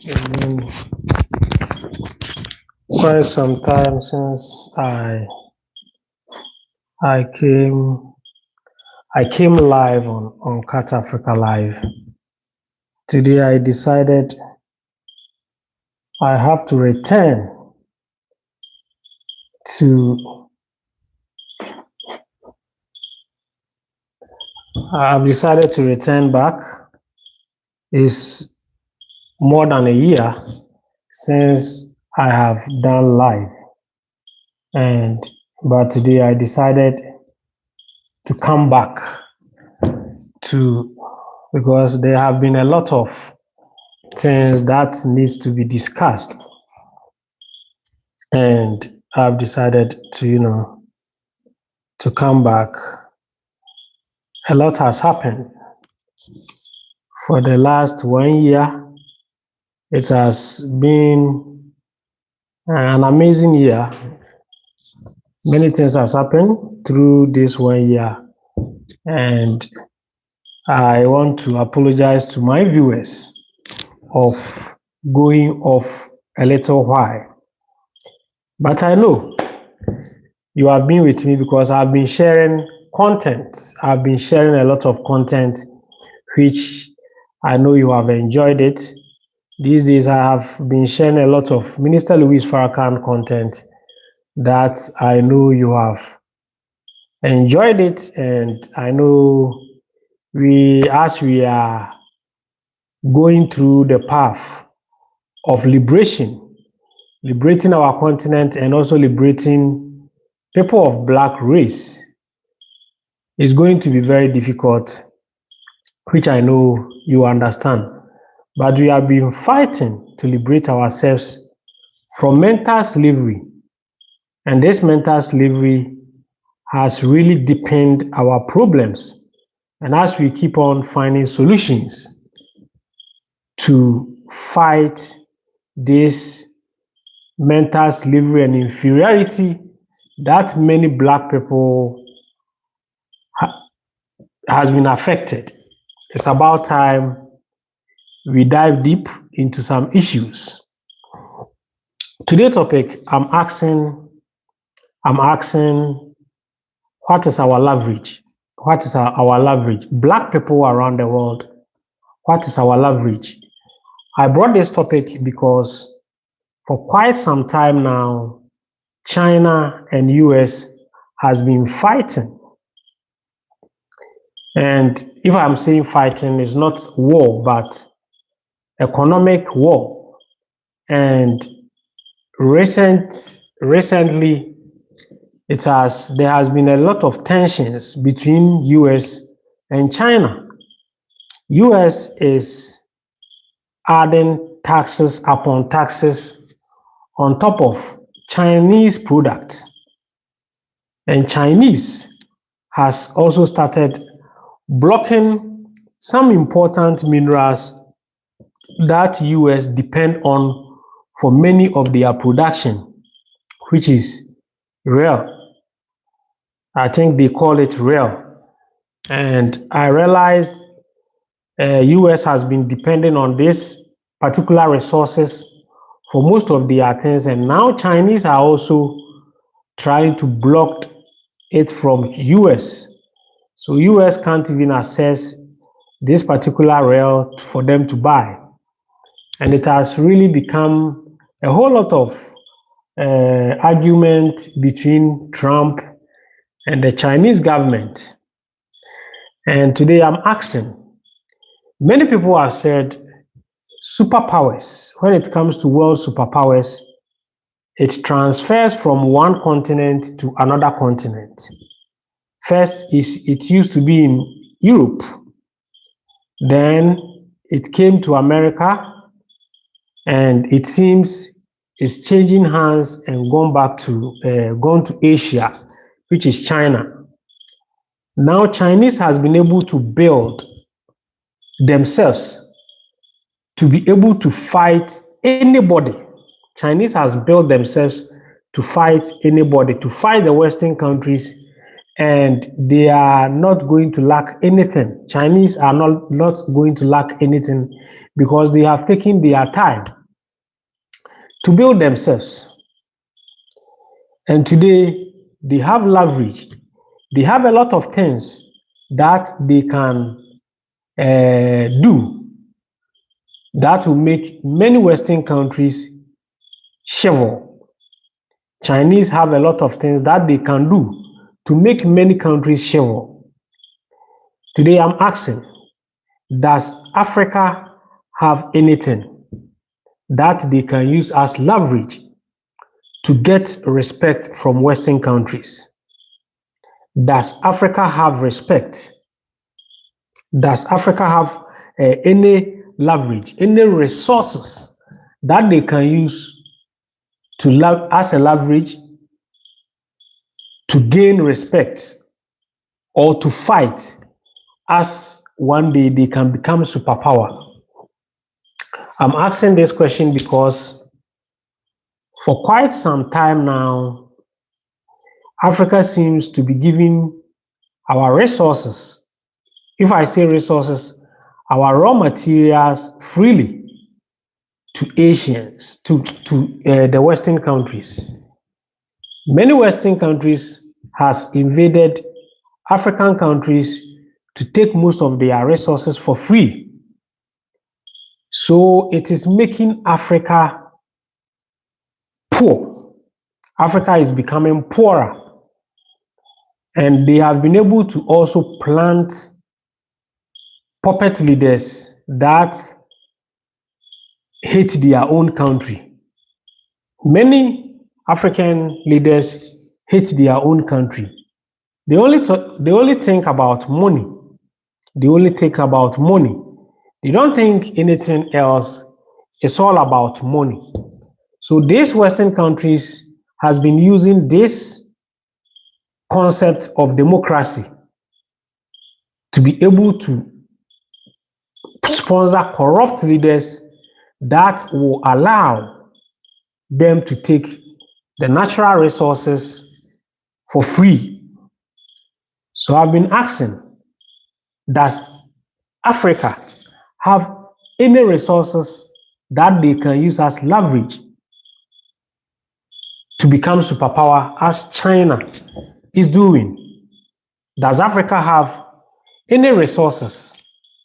It's been quite some time since I came I came live on Cat Africa Live. Today I decided I have to return to I've decided to return back. It's more than a year since I have done live, but today I decided to come back to because there have been a lot of things that needs to be discussed, and I've decided to come back. A lot has happened for the last 1 year. It has been an amazing year. Many things has happened through this 1 year, and I want to apologize to my viewers of going off a little while. But I know you have been with me because I've been sharing content. I've been sharing a lot of content, which I know you have enjoyed it. These days, I have been sharing a lot of Minister Louis Farrakhan content that I know you have enjoyed it, and I know as we are going through the path of liberating our continent and also liberating people of black race, is going to be very difficult, which I know you understand. But we have been fighting to liberate ourselves from mental slavery, and this mental slavery has really deepened our problems. And as we keep on finding solutions to fight this mental slavery and inferiority that many black people has been affected, it's about time we dive deep into some issues. Today's topic, I'm asking, what is our leverage? What is our leverage? Black people around the world, what is our leverage? I brought this topic because for quite some time now, China and US has been fighting. And if I'm saying fighting, it's not war, but economic war. And recently, there has been a lot of tensions between US and China. US is adding taxes upon taxes on top of Chinese products, and Chinese has also started blocking some important minerals that US depend on for many of their production, which is rare. I think they call it rare. And I realized US has been depending on these particular resources for most of their things, and now Chinese are also trying to block it from US. So US can't even access this particular rail for them to buy. And it has really become a whole lot of argument between Trump and the Chinese government. And today I'm asking, many people have said superpowers, when it comes to world superpowers, it transfers from one continent to another continent. First, it used to be in Europe. Then it came to America, and it seems it's changing hands and gone to Asia, which is China. Now Chinese has been able to build themselves to be able to fight anybody. Chinese has built themselves to fight anybody, to fight the Western countries, and they are not going to lack anything. Chinese are not going to lack anything because they have taken their time to build themselves. And today, they have leverage. They have a lot of things that they can do that will make many Western countries shiver. Chinese have a lot of things that they can do to make many countries shiver. Today, I'm asking, does Africa have anything that they can use as leverage to get respect from Western countries? Does Africa have respect? Does Africa have any leverage, any resources that they can use to as a leverage to gain respect or to fight as one day they can become superpower? I'm asking this question because for quite some time now, Africa seems to be giving our resources, if I say resources, our raw materials freely to Asians, to the Western countries. Many Western countries has invaded African countries to take most of their resources for free. So it is making Africa poor. Africa is becoming poorer. And they have been able to also plant puppet leaders that hate their own country. Many African leaders hate their own country. They only think about money. They only think about money. They don't think anything else. It's all about money. So these Western countries has been using this concept of democracy to be able to sponsor corrupt leaders that will allow them to take the natural resources for free. So I've been asking, does Africa have any resources that they can use as leverage to become superpower as China is doing? Does Africa have any resources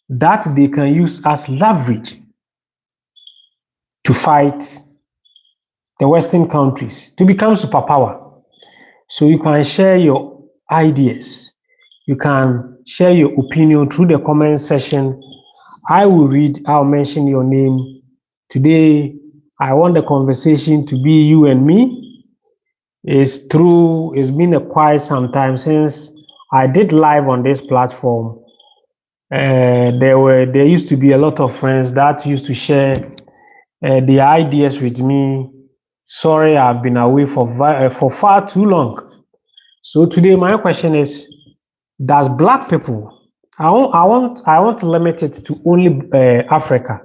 that they can use as leverage to fight the Western countries to become superpower? So you can share your ideas. You can share your opinion through the comment section. I will read, I'll mention your name. Today, I want the conversation to be you and me. It's true, it's been quite some time since I did live on this platform. There used to be a lot of friends that used to share their ideas with me. Sorry, I've been away for far too long. So today, my question is: does Black people? I want to limit it to only Africa.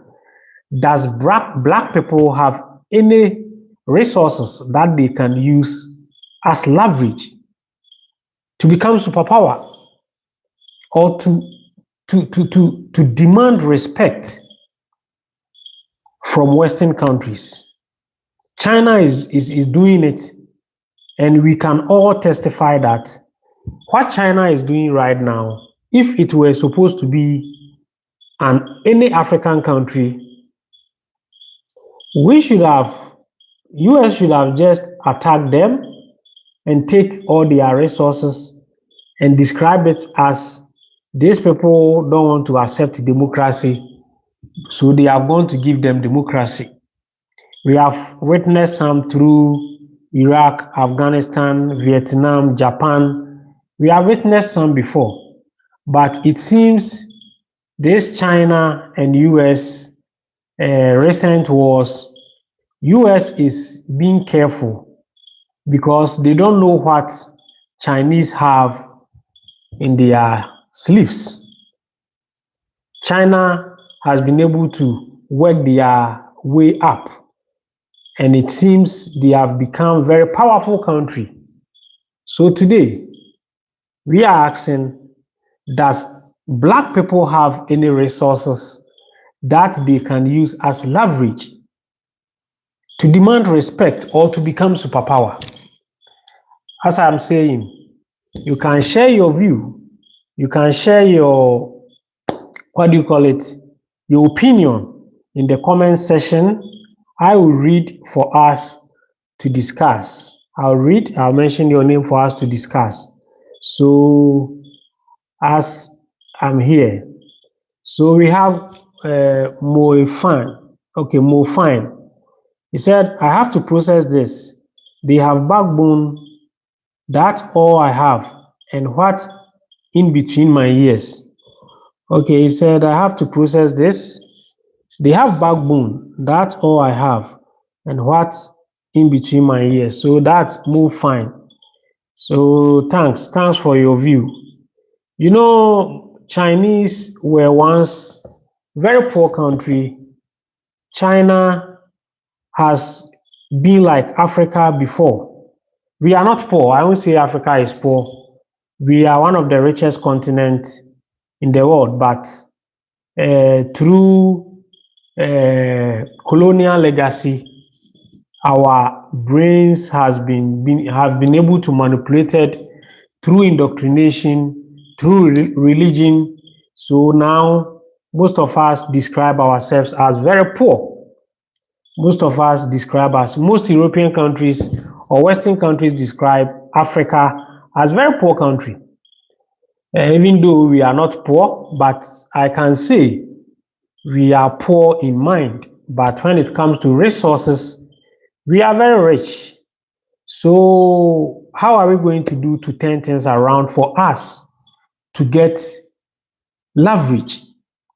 Does Black people have any resources that they can use as leverage to become superpower or to demand respect from Western countries? China is doing it, and we can all testify that what China is doing right now, if it were supposed to be any African country, US should have just attacked them and take all their resources and describe it as these people don't want to accept democracy, so they are going to give them democracy. We have witnessed some through Iraq, Afghanistan, Vietnam, Japan. We have witnessed some before, but it seems this China and US recent wars, US is being careful because they don't know what Chinese have in their sleeves. China has been able to work their way up, and it seems they have become a very powerful country. So today, we are asking, does Black people have any resources that they can use as leverage to demand respect or to become superpower. As I'm saying, you can share your view, you can share your, what do you call it, your opinion in the comment section. I will read for us to discuss. I'll mention your name for us to discuss. So, as I'm here, so we have Mo Fan. Okay, Mo Fine. He said, I have to process this. They have backbone, that's all I have. And what's in between my ears? Okay, he said, I have to process this. They have backbone, that's all I have. And what's in between my ears? So that's Mo Fine. So thanks for your view. You know, Chinese were once very poor country. China has been like Africa before. We are not poor. I won't say Africa is poor. We are one of the richest continents in the world, but through colonial legacy, our brains have been able to manipulated through indoctrination, through religion. So now most of us describe ourselves as very poor. Most of us describe as, most European countries or Western countries describe Africa as very poor country. Even though we are not poor, but I can say we are poor in mind. But when it comes to resources, we are very rich. So how are we going to do to turn things around for us to get leverage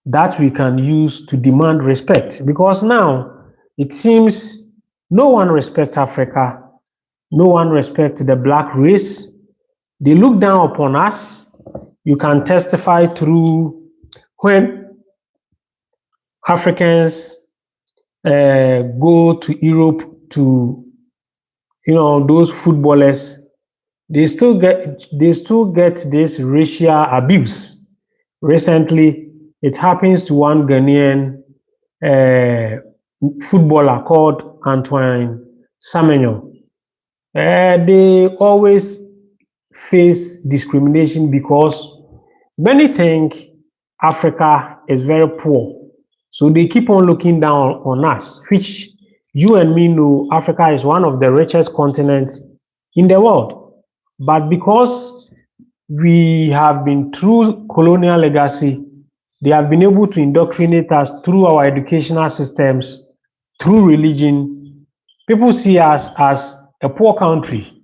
that we can use to demand respect? Because now it seems no one respects Africa, no one respects the black race. They look down upon us. You can testify through when Africans go to Europe to, those footballers, they still get this racial abuse. Recently, it happens to one Ghanaian footballer called Antoine Semenyo. They always face discrimination because many think Africa is very poor. So they keep on looking down on us, which you and me know Africa is one of the richest continents in the world. But because we have been through colonial legacy, they have been able to indoctrinate us through our educational systems, through religion. People see us as a poor country,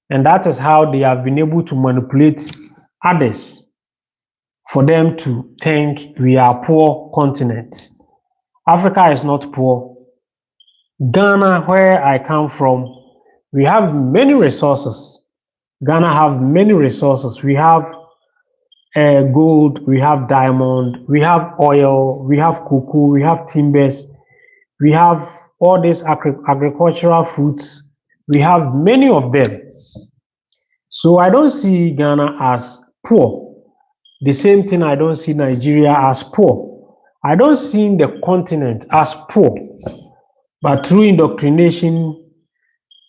and that is how they have been able to manipulate others for them to think we are a poor continent. Africa is not poor. Ghana, where I come from, we have many resources. Ghana have many resources. We have gold, we have diamond, we have oil, we have cocoa, we have timbers, we have all these agricultural fruits. We have many of them. So I don't see Ghana as poor. The same thing, I don't see Nigeria as poor. I don't see the continent as poor. But through indoctrination,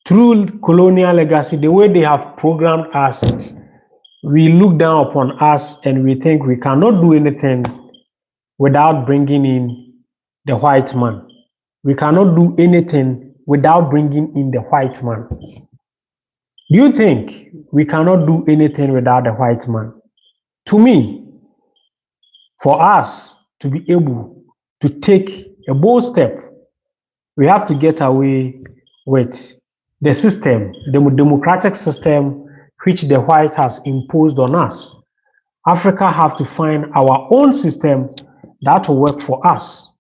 through colonial legacy, the way they have programmed us, we look down upon us and we think we cannot do anything without bringing in the white man. We cannot do anything without bringing in the white man. Do you think we cannot do anything without the white man? To me, for us to be able to take a bold step, we have to get away with the system, the democratic system which the white has imposed on us. Africa have to find our own system that will work for us.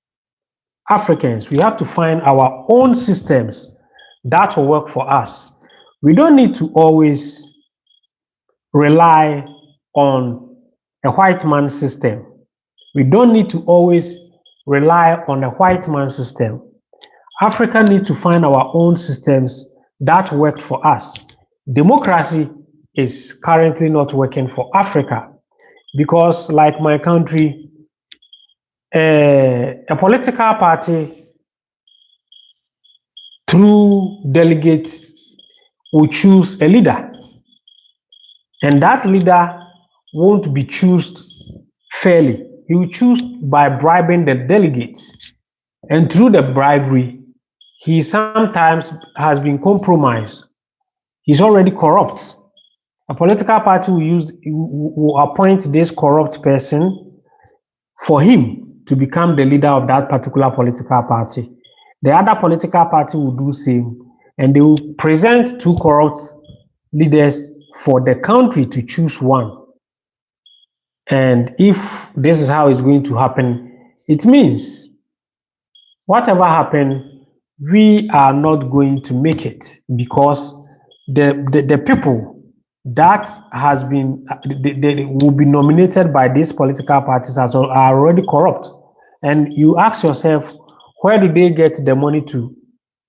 Africans, we have to find our own systems that will work for us. We don't need to always rely on a white man's system. We don't need to always rely on a white man's system. Africa needs to find our own systems that work for us. Democracy is currently not working for Africa because, like my country, a political party, through through delegates, will choose a leader. And that leader won't be chosen fairly. He will choose by bribing the delegates. And through the bribery, he sometimes has been compromised. He's already corrupt. A political party will appoint this corrupt person for him to become the leader of that particular political party. The other political party will do same, and they will present two corrupt leaders for the country to choose one. And if this is how it's going to happen, it means whatever happens, we are not going to make it, because the people that has been they will be nominated by these political parties are already corrupt. And you ask yourself, where do they get the money to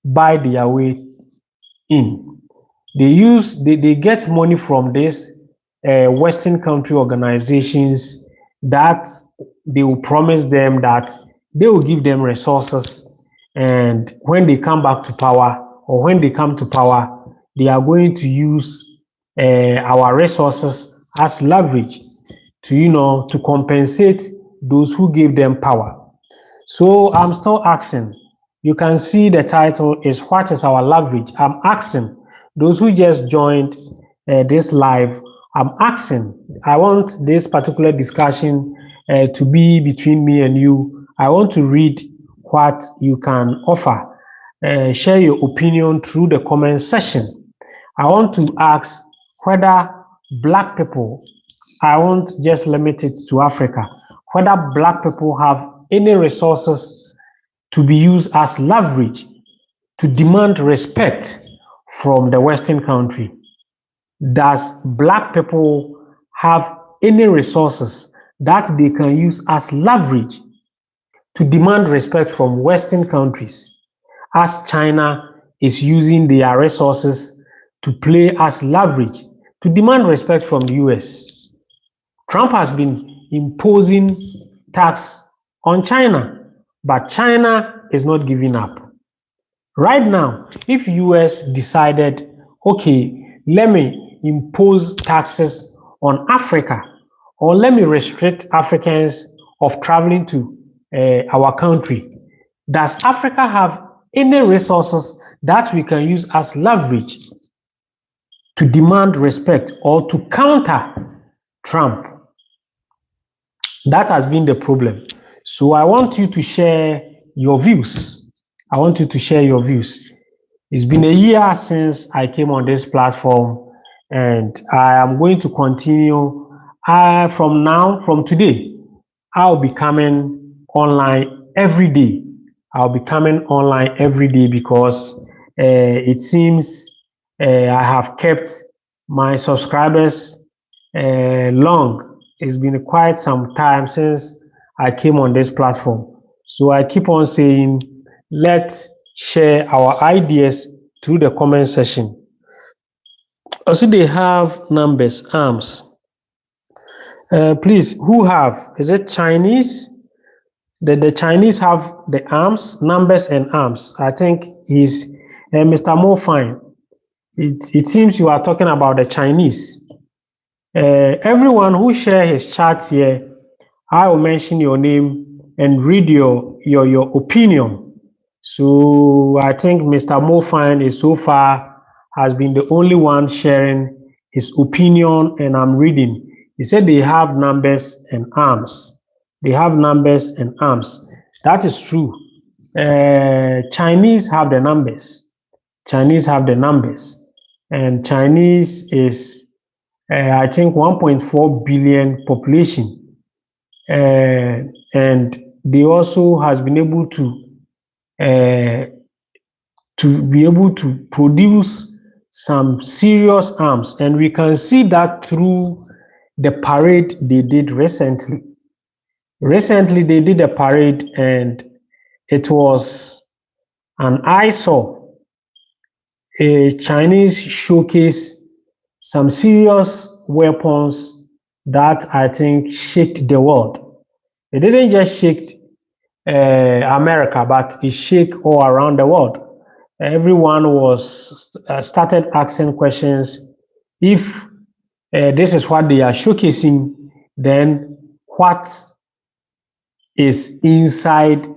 buy their way in? They get money from these Western country organizations that they will promise them that they will give them resources, and when they come back to power, or when they come to power, they are going to use our resources as leverage to compensate those who gave them power. So I'm still asking, you can see the title is What is Our Leverage? I'm asking those who just joined this live, I'm asking, I want this particular discussion to be between me and you. I want to read what you can offer. Share your opinion through the comment section. I want to ask whether black people, I won't just limit it to Africa, whether black people have any resources to be used as leverage to demand respect from the Western country. Does black people have any resources that they can use as leverage to demand respect from Western countries, as China is using their resources to play as leverage to demand respect from the US? Trump has been imposing tax on China, but China is not giving up. Right now, if US decided, okay, let me impose taxes on Africa, or let me restrict Africans of traveling to our country, does Africa have any resources that we can use as leverage to demand respect or to counter Trump? That has been the problem. So I want you to share your views. I want you to share your views. It's been a year since I came on this platform, and I am going to continue. From today, I'll be coming online every day. I'll be coming online every day because it seems I have kept my subscribers long. It's been quite some time since I came on this platform. So I keep on saying, let's share our ideas through the comment section. Also, they have numbers, arms. Please, who have? Is it Chinese? The Chinese have the arms, numbers, and arms. I think is Mr. Mofine. It seems you are talking about the Chinese. Everyone who share his chat here, I will mention your name and read your opinion. So I think Mr. Mofine is so far has been the only one sharing his opinion, and I'm reading. He said they have numbers and arms. They have numbers and arms. That is true. Chinese have the numbers. Chinese have the numbers. And Chinese is, I think, 1.4 billion population. And they also has been able to be able to produce some serious arms. And we can see that through the parade they did recently. Recently, they did a parade, and it was an eyesore. A Chinese showcase some serious weapons that I think shook the world. It didn't just shake America, but it shook all around the world. everyone was started asking questions. If this is what they are showcasing, then what is inside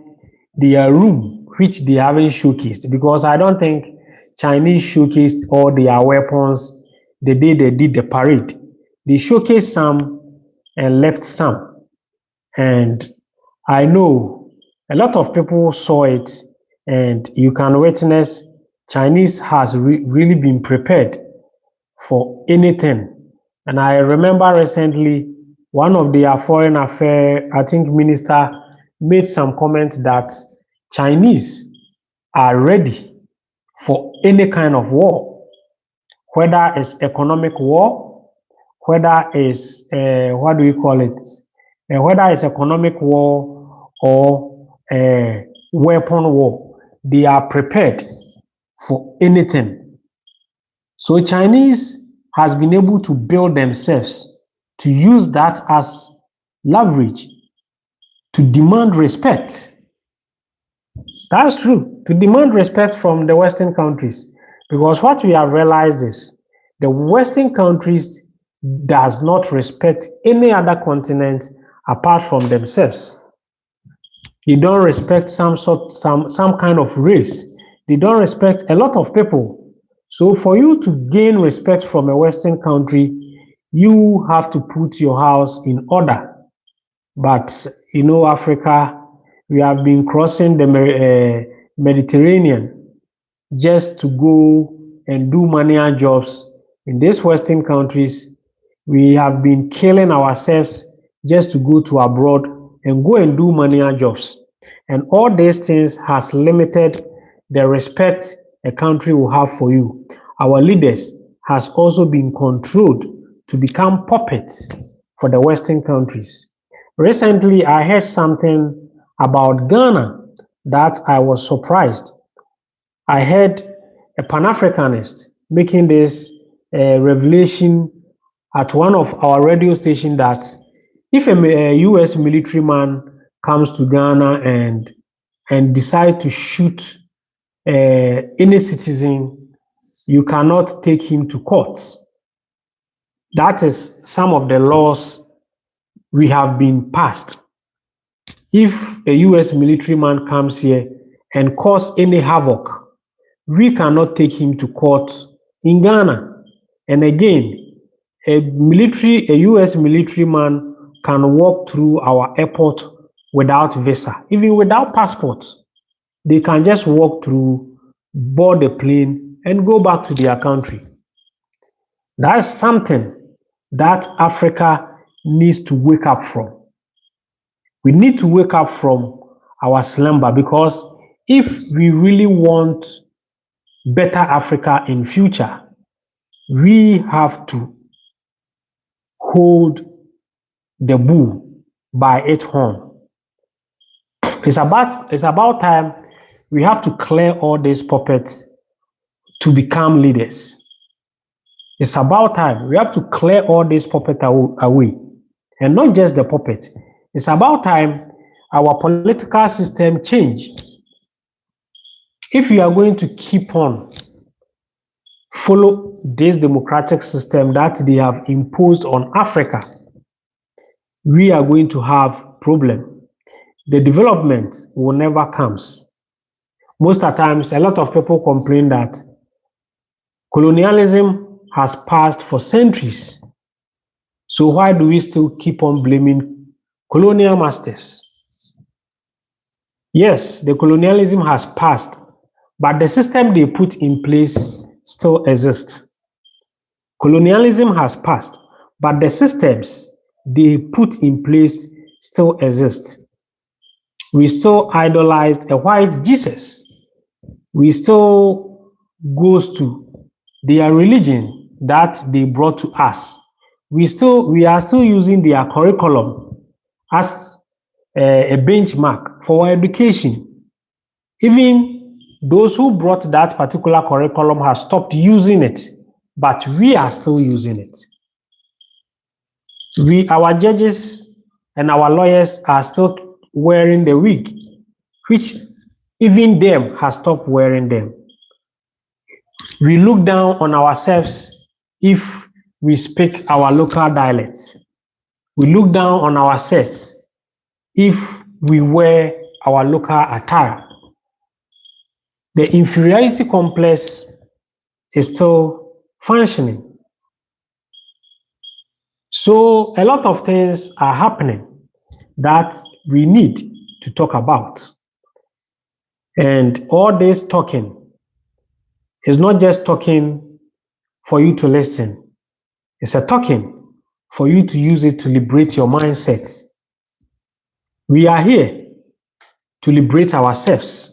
their room which they haven't showcased? Because I don't think Chinese showcased all their weapons the day they did the parade. They showcased some and left some. And I know a lot of people saw it, and you can witness Chinese has really been prepared for anything. And I remember recently one of their foreign affairs, I think, minister made some comment that Chinese are ready for any kind of war, whether it's economic war, whether it's what do we call it, whether it's economic war or weapon war. They are prepared for anything. So Chinese has been able to build themselves to use that as leverage to demand respect. That's true, to demand respect from the Western countries. Because what we have realized is the Western countries does not respect any other continent apart from themselves. They don't respect some kind of race. They don't respect a lot of people. So for you to gain respect from a Western country, you have to put your house in order. But you know, Africa, we have been crossing the Mediterranean just to go and do manual jobs. In these Western countries, we have been killing ourselves just to go to abroad and go and do manual jobs. And all these things has limited the respect a country will have for you. Our leaders has also been controlled to become puppets for the Western countries. Recently, I heard something about Ghana that I was surprised. I heard a Pan-Africanist making this revelation at one of our radio stations that if a US military man comes to Ghana and decide to shoot any citizen, you cannot take him to court. That is some of the laws we have been passed. If a US military man comes here and cause any havoc, we cannot take him to court in Ghana. And again, a US military man can walk through our airport without visa, even without passport. They can just walk through, board the plane, and go back to their country. That's something that Africa needs to wake up from. We need to wake up from our slumber, because if we really want better Africa in future, we have to hold the bull by its horn. It's about time we have to clear all these puppets to become leaders. It's about time we have to clear all these puppets away, and not just the puppet. It's about time our political system change. If we are going to keep on follow this democratic system that they have imposed on Africa, we are going to have problem. The development will never comes. Most of the times, a lot of people complain that colonialism has passed for centuries. So why do we still keep on blaming colonial masters? Yes, the colonialism has passed, but the system they put in place still exists. Colonialism has passed, but the systems they put in place still exist. We still idolize a white Jesus. We still goes to their religion that they brought to us. We are still using their curriculum as a benchmark for our education. Even those who brought that particular curriculum have stopped using it, but we are still using it. Our judges and our lawyers are still wearing the wig, which even them has stopped wearing them. We look down on ourselves if we speak our local dialects. We look down on ourselves if we wear our local attire. The inferiority complex is still functioning. So a lot of things are happening that we need to talk about. And all this talking is not just talking for you to listen. It's a talking for you to use it to liberate your mindset. We are here to liberate ourselves.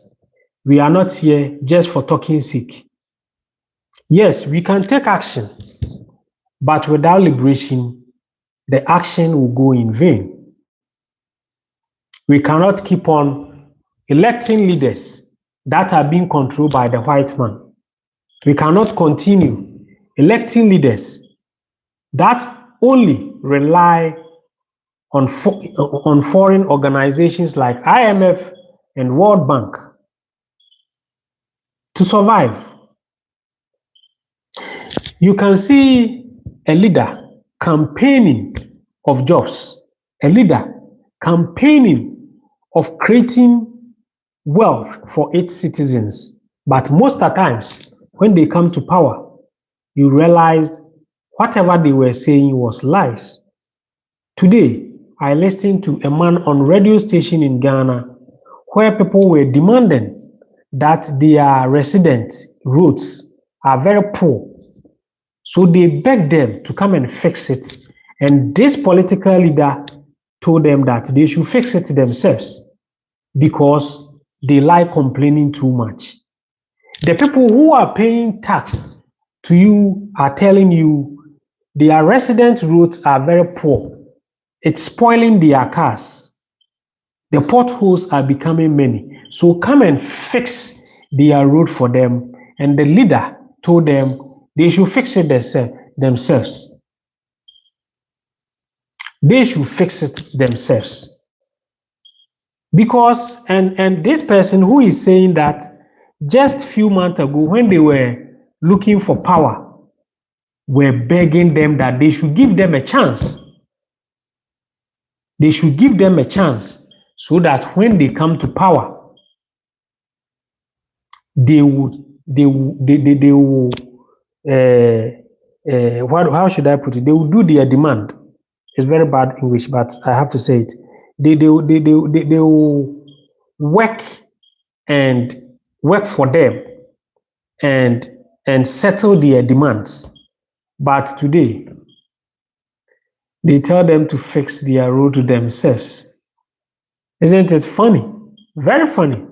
We are not here just for talking sake. Yes, we can take action, but without liberation, the action will go in vain. We cannot keep on electing leaders that are being controlled by the white man. We cannot continue electing leaders that only rely on foreign organizations like IMF and World Bank to survive. You can see a leader campaigning of jobs, a leader campaigning of creating wealth for its citizens. But most of the times, when they come to power, you realized whatever they were saying was lies. Today, I listened to a man on radio station in Ghana where people were demanding that their resident roads are very poor. So they begged them to come and fix it. And this political leader told them that they should fix it themselves because they like complaining too much. The people who are paying tax to you are telling you their resident roads are very poor. It's spoiling their cars. The potholes are becoming many. So come and fix their road for them. And the leader told them they should fix it themselves. They should fix it themselves. Because, and this person who is saying that just a few months ago when they were looking for power, were begging them that they should give them a chance. They should give them a chance so that when they come to power, they will how should I put it? They will do their demand. It's very bad English, but I have to say it. They will work for them and settle their demands. But today, they tell them to fix their road to themselves. Isn't it funny? Very funny.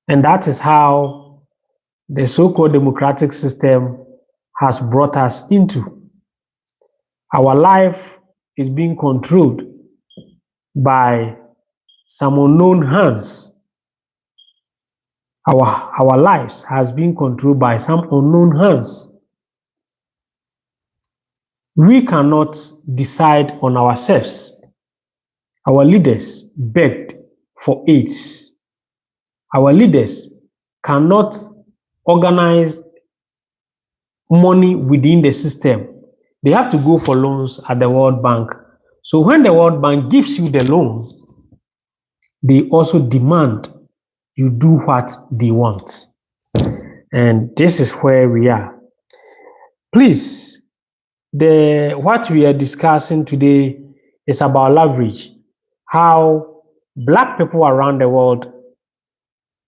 And that is how the so-called democratic system has brought us into. Our life is being controlled by some unknown hands. Our lives has been controlled by some unknown hands. We cannot decide on ourselves. Our leaders begged for aids. Our leaders cannot organize money within the system. They have to go for loans at the World Bank. So when the World Bank gives you the loan, they also demand you do what they want. And this is where we are. Please, what we are discussing today is about leverage. How Black people around the world,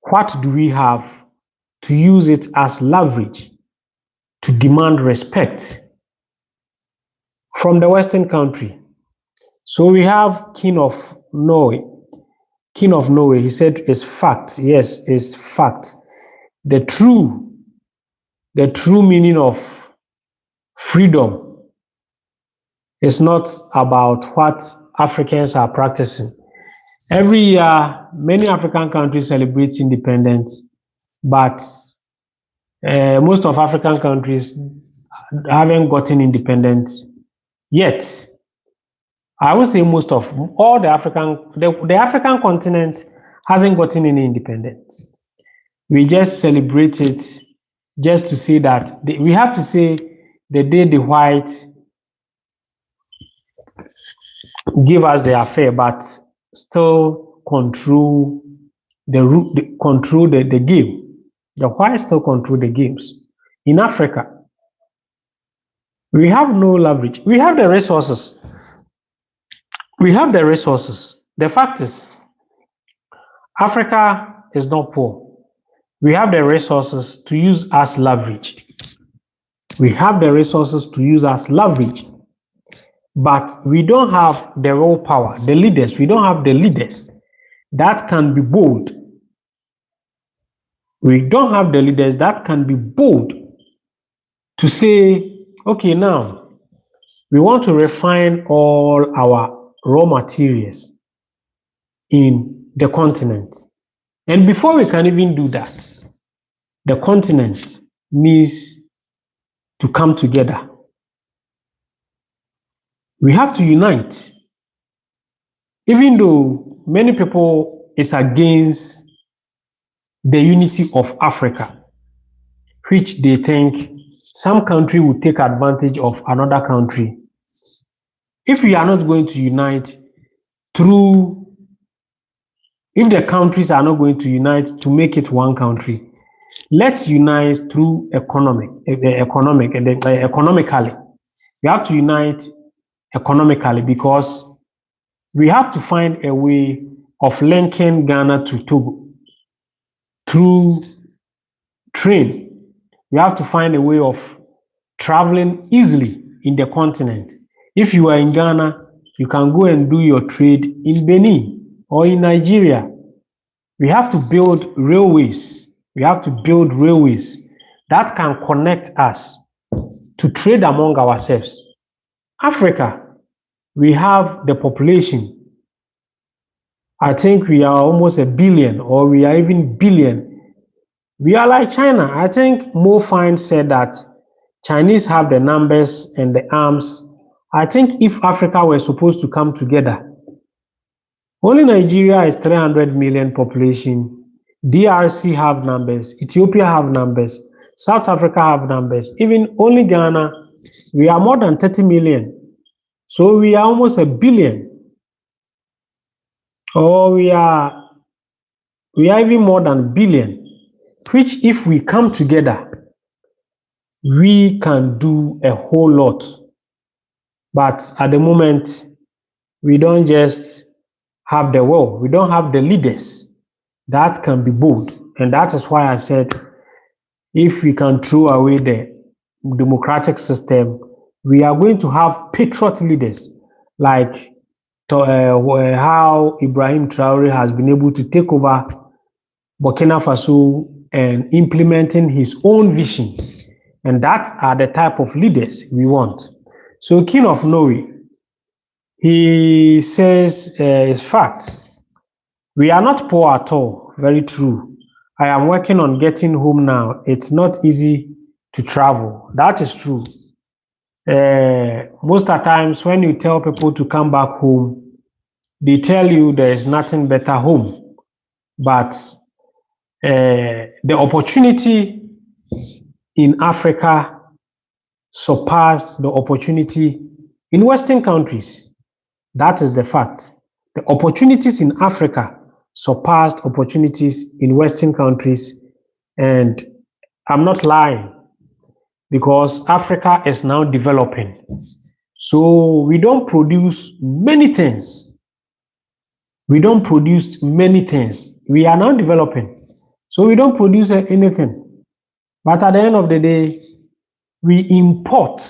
what do we have to use it as leverage to demand respect from the Western country? So we have King of Norway. He said it's fact. Yes, it's fact. The true meaning of freedom is not about what Africans are practicing. Every year, many African countries celebrate independence, but most of African countries haven't gotten independence yet. I would say most of all the African continent hasn't gotten any independence. We just celebrate it just to say that we have to say the day the white give us the affair, but still control the game. The white still control the games. In Africa, we have no leverage. We have the resources. We have the resources. The fact is, Africa is not poor. We have the resources to use as leverage. We have the resources to use as leverage, but we don't have the raw power, the leaders. We don't have the leaders that can be bold. We don't have the leaders that can be bold to say, okay, now we want to refine all our raw materials in the continent. And before we can even do that, the continent needs to come together. We have to unite. Even though many people is against the unity of Africa, which they think some country will take advantage of another country. If we are not going to unite if the countries are not going to unite to make it one country, let's unite through economically. We have to unite economically because we have to find a way of linking Ghana to Togo through train. We have to find a way of traveling easily in the continent. If you are in Ghana, you can go and do your trade in Benin or in Nigeria. We have to build railways. We have to build railways that can connect us to trade among ourselves. Africa, we have the population. I think we are almost a billion, or we are even billion. We are like China. I think Mo Fine said that Chinese have the numbers and the arms. I think if Africa were supposed to come together, only Nigeria is 300 million population. DRC have numbers. Ethiopia have numbers. South Africa have numbers. Even only Ghana, we are more than 30 million. So we are almost a billion. Or we are even more than a billion. Which if we come together, we can do a whole lot. But at the moment, we don't just have the will. We don't have the leaders that can be bold. And that is why I said, if we can throw away the democratic system, we are going to have patriot leaders like how Ibrahim Traore has been able to take over Burkina Faso and implementing his own vision. And that are the type of leaders we want. So King of Norway, he says it's facts. We are not poor at all. Very true. I am working on getting home now. It's not easy to travel. That is true. Most of the times when you tell people to come back home, they tell you there is nothing better home. But the opportunity in Africa surpassed the opportunity in Western countries. That is the fact. The opportunities in Africa surpassed opportunities in Western countries. And I'm not lying, because Africa is now developing. So we don't produce many things. We don't produce many things. We are now developing. So we don't produce anything. But at the end of the day, we import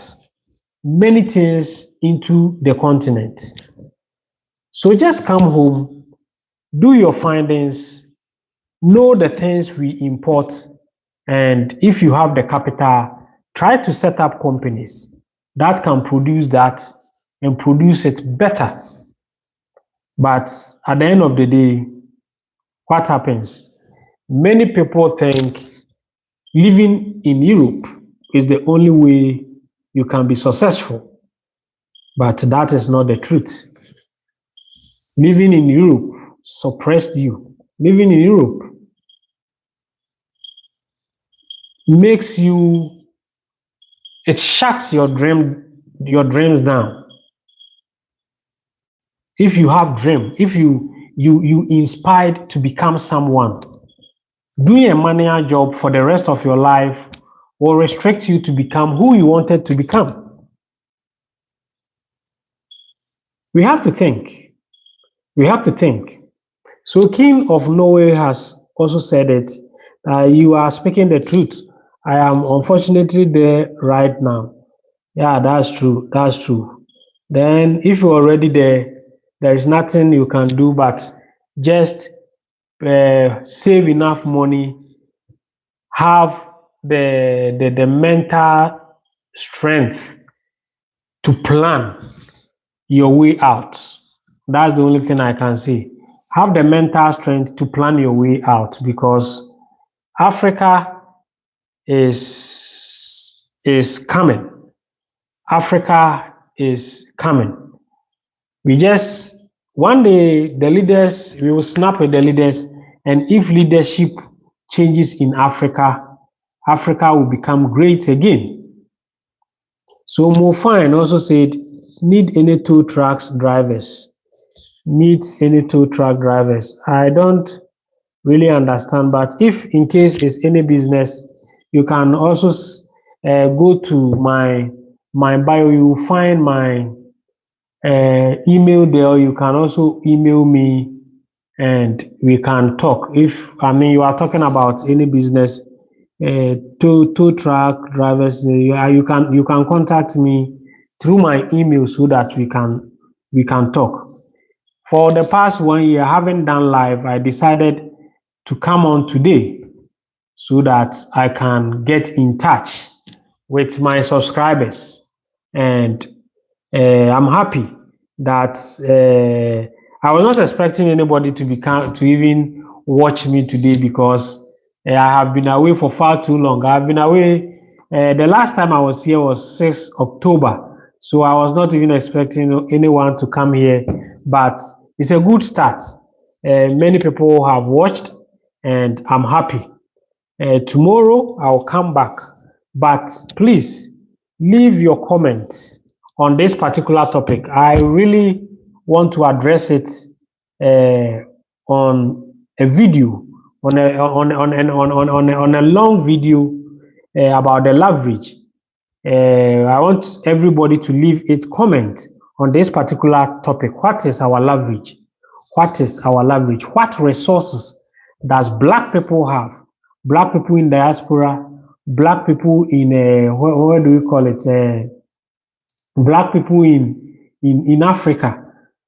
many things into the continent. So just come home, do your findings, know the things we import, and if you have the capital, try to set up companies that can produce that and produce it better. But at the end of the day, what happens? Many people think living in Europe is the only way you can be successful. But that is not the truth. Living in Europe suppressed you. Living in Europe makes you, it shuts your dreams down. If you have dream, if you inspired to become someone, doing a manual job for the rest of your life will restrict you to become who you wanted to become. We have to think. We have to think. So King of Norway has also said it. You are speaking the truth. I am unfortunately there right now. Yeah, that's true. That's true. Then if you're already there, there is nothing you can do but just save enough money, have the mental strength to plan your way out. That's the only thing I can say. Have the mental strength to plan your way out, because Africa is coming. Africa is coming. We just, one day the leaders, we will snap with the leaders, and if leadership changes in Africa, Africa will become great again. So Mo Fine also said, need any tow trucks drivers. Needs any tow truck drivers. I don't really understand, but if in case it's any business, you can also go to my bio. You will find my email there, or you can also email me and we can talk. If you are talking about any business, tow truck drivers, you can contact me through my email so that we can talk. For the past 1 year, I haven't done live. I decided to come on today so that I can get in touch with my subscribers, and I'm happy that I was not expecting anybody to even watch me today, because I have been away for far too long. I've been away. The last time I was here was 6th October, so I was not even expecting anyone to come here. But it's a good start. Many people have watched, and I'm happy. Tomorrow I'll come back, but please leave your comments on this particular topic. I really want to address it on a video, on a long video about the leverage. I want everybody to leave its comment on this particular topic. What is our leverage? What is our leverage? What resources does Black people have? Black people in diaspora, Black people in what do we call it? Black people in Africa,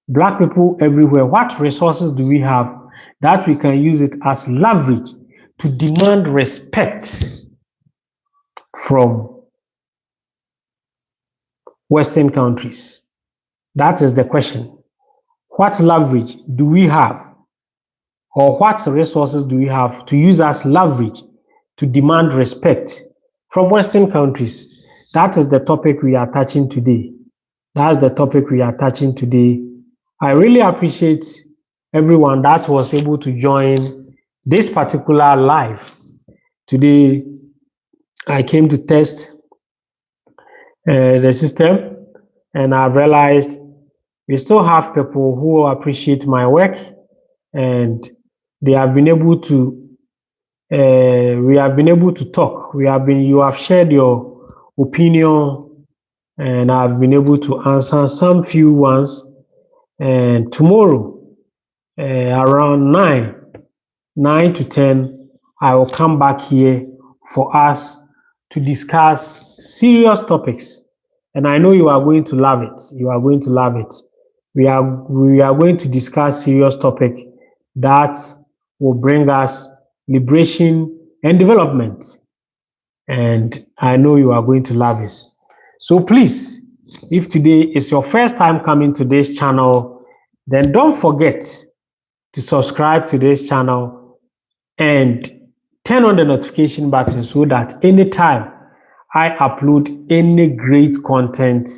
Black people everywhere. What resources do we have that we can use it as leverage to demand respect from Western countries? That is the question. What leverage do we have, or what resources do we have to use as leverage to demand respect from Western countries? That is the topic we are touching today. That's the topic we are touching today. I really appreciate everyone that was able to join this particular live. Today, I came to test the system, and I've realized we still have people who appreciate my work, and they have been able to we have been able to talk. You have shared your opinion, and I've been able to answer some few ones. And tomorrow, around 9 to 10, I will come back here for us to discuss serious topics. And I know you are going to love it. You are going to love it. We are going to discuss serious topic that will bring us liberation and development. And I know you are going to love it. So please, if today is your first time coming to this channel, then don't forget to subscribe to this channel and turn on the notification button so that anytime I upload any great content,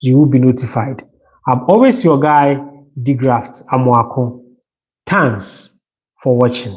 you will be notified. I'm always your guy, De-Graft Amoako. Thanks for watching.